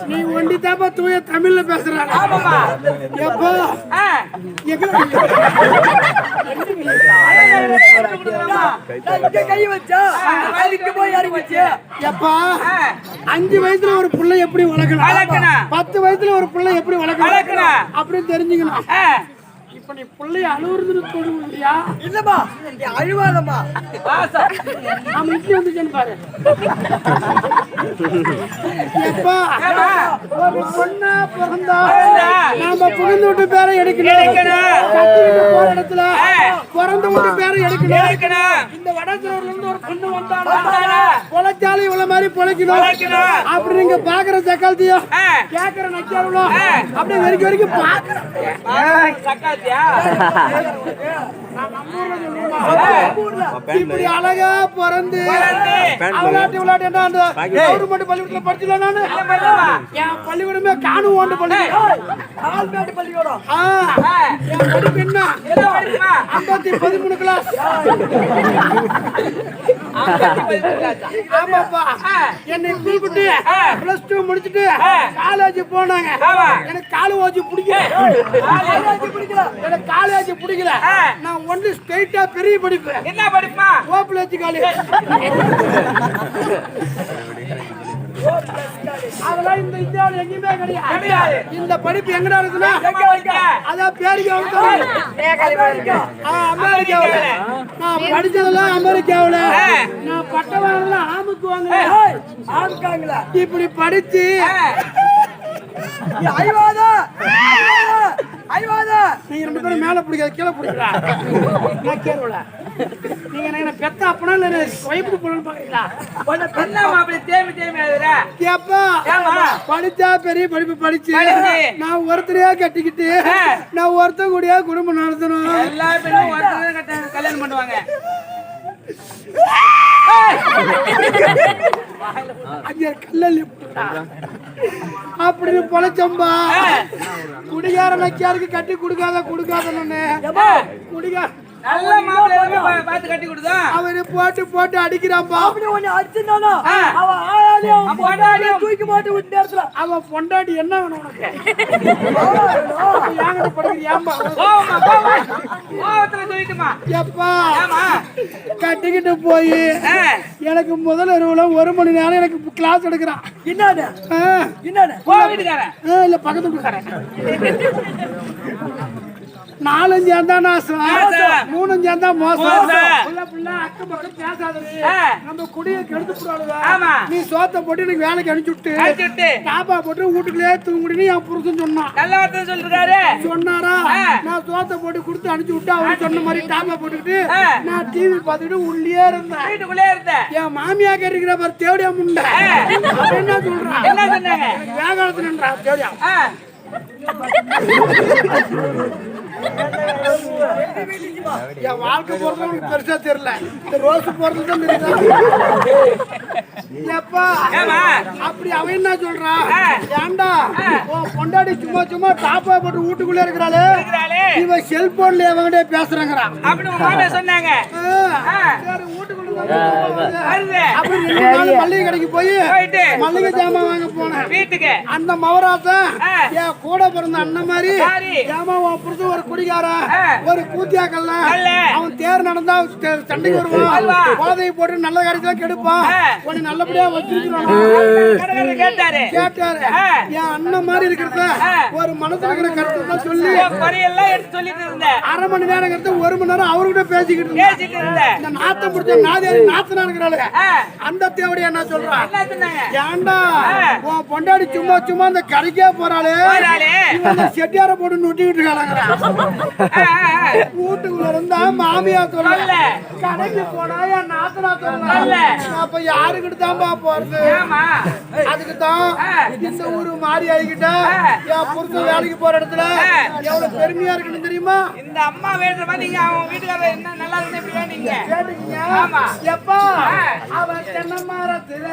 நீ ஒண்டி தாப்பா தூய தமிழ்ல பேசுற கை வச்சா 5 வயசுல ஒரு புள்ளை எப்படி வளர்க்கணும் 10 வயசுல ஒரு புள்ளை எப்படி வளர்க்கணும் அப்படின்னு தெரிஞ்சுக்கணும். இப்ப நீ புள்ளைய அழுவுறது தொடுவியா இல்லமா அழுவாதம்மா நம்ம இட்லி வந்துச்சேன்னு பாரு. ஒரு பொண்ணா பிறந்தா நாம புகுந்து விட்டு பேரை எடுக்கணும். போற இடத்துல பிறந்து விட்டு பேரை எடுக்கணும். இந்த வடசூர்ல இருந்து ஒரு பொண்ணு வந்தாலும் பொழைச்சாலும் இவ்வளவு மாதிரி பொழைக்கணும் அப்படி நீங்க பாக்குற சக்காலத்தையும் கேக்குற நக்காலும் அப்படி வரைக்கும் வரைக்கும் பாக்குறேன். இப்படி அழகா பிறந்து விளையாட்டு கவர்மெண்ட் பள்ளிக்கூடத்துல படிச்சுல நானு என் பள்ளிக்கூடமே காணும் பள்ளிக்கூடம் என் படிப்பு என்ன 13 கிளாஸ். ஆமாப்பா என்னை கூப்பிட்டு +2 முடிச்சுட்டு காலேஜ் போனாங்க. எனக்கு காலேஜ் பிடிக்கல எனக்கு காலேஜ் பிடிக்கல. நான் ஒன்று ஸ்ட்ரைட்டா பெரிய படிப்பு. என்ன படிப்பா? OPS college. அதெல்லாம் இந்த இந்தியாவில் எங்கேயுமே கிடையாது. இந்த படிப்பு எங்கடா இருக்குன்னா அதான் அமெரிக்காவில். நான் படிச்சதெல்லாம் அமெரிக்காவில். நான் பட்டவாங்கலாம் ஆமுக்குவாங்க. இப்படி படிச்சு நீங்க 2 பேரும் மேல பிடிக்காது கீழே பிடிக்கல. நீங்க என்ன பெத்த அப்பனா இல்ல வைப்பு போறன்னு பாக்கீங்களா? கொஞ்சம் பெண்ணா மாப்பிள தேமி கேப்பா படிச்சா பெரிய படிப்பு படிச்சு நான் ஒருத்தரையா கட்டிக்கிட்டு நான் ஒருத்தன் கூடயா குடும்பம் நடத்தணும். எல்லா பெண்ணும் ஒருத்தரையா கல்யாணம் பண்ணுவாங்க. அப்படின்னு பொழைச்சம்பா. குடிகார நக்கியாருக்கு கட்டி கொடுக்காத குடிகார அவரு போட்டு போட்டு அடிக்கிறான்பா. அவன் பொண்டாட்டி என்ன வேணும் எப்பா கட்டிக்கிட்டு போய் எனக்கு முதல் 1 மணி நேரம் எனக்கு கிளாஸ் எடுக்கிறான். இல்ல பக்கத்து வீட்டுக்காரன் 4 சேர்ந்தா நாசம் 3 சேர்ந்தா மோசம். அக்கம் பக்கம் பேசாதது நம்ம குடியை கெடுத்து போடுவாங்க. நீ சோத்த போட்டு எனக்கு வேலைக்கு அனுப்பிச்சுட்டு டாப்பா போட்டு வீட்டுக்குள்ளே தூங்குடின்னு என் புருஷன் சொன்னான். சொன்னாரா? நான் சோத்த போட்டு கொடுத்து அனுப்பிச்சு விட்டு அவரு சொன்ன மாதிரி டாப்பா போட்டுக்கிட்டு நான் டிவி பார்த்துக்கிட்டு உள்ளே இருந்தேன். என் மாமியா கேட்டுக்கிற பாரு தேவடியா முண்டை என்ன சொல்றான் வேகாலத்துல தேவடியா என் வாழ்க்கை போறதுக்கு பெருசா தெரியல. இந்த ரோஸ் போறது தான் தெரியுது. எப்பா அப்படி அவன் என்ன சொல்றான்? ஏண்டா பொண்டாடி சும்மா சும்மா டாப்பா போட்டு வீட்டுக்குள்ளே இருக்கிறாளே, இவன் செல்போன்ல அவங்கிட்ட பேசுறாங்கறான். அப்படி உங்க மாமா சொன்னாங்க. சரி வீட்டுக்குள்ள அப்படி 2 நாள் மல்லிகை கடைக்கு போய் மல்லிகை ஜாமான் வாங்க போனேன் வீட்டுக்கு. அந்த மவராசன் என் கூட பிறந்த அண்ணன் மாதிரி ஜாமான் புரிஞ்சு ஒரு குடிகாரன் ஒரு கூத்தியாக்கல்ல அவன் தேர் நடந்தா சண்டைக்கு வருவான், போதையை போட்டு நல்ல காரியத்துல கெடுப்பான், உன்னை நல்லபடியா வச்சிருக்கிறான் கேட்டாரு. என் அண்ணன் மாதிரி இருக்கிறத ஒரு மனசுல இருக்கிற கருத்து தான் சொல்லி எடுத்து சொல்லிட்டு இருந்தேன். 1/2 மணி நேரம் கருத்து 1 மணி நேரம் அவர்கிட்ட பேசிக்கிட்டு இருந்தேன். இந்த நாத்தம் முடிச்ச நாதேரி நாத்தனா இருக்கிறாள் அந்த தேவடியா என்ன சொல்றான்? ஏண்டா உன் பொண்டாடி சும்மா சும்மா அந்த கடைக்கே போறாளே, செட்டியார போட்டு நொட்டிக்கிட்டு இருக்காங்க. வீட்டுக்குள்ள இருந்தா மாமியா சொல்ல கடைக்கு போனா என் நாத்தனா சொல்ல அப்ப யாருக்கிட்டு தான்பா போறது? அதுக்கு தான் இந்த ஊரு மாறி ஆகிக்கிட்ட என் புருஷன் வேலைக்கு போற இடத்துல எவ்வளவு பெருமையா இருக்குன்னு தெரியுமா? இந்த அம்மா வேண்டுற மாதிரி நீங்க அவன் வீட்டுக்காரர் என்ன நல்லா இருந்து இப்படி வேண்டீங்க கேட்டீங்க. எப்பா அவன் தென்னை மரத்துல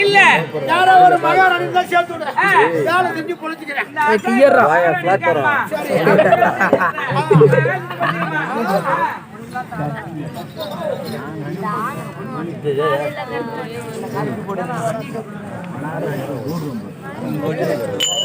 இல்ல யாரோ ஒரு மகாராணி தான் சேர்த்து விட வேலை செஞ்சு பொழைச்சுக்கிறேன். சரி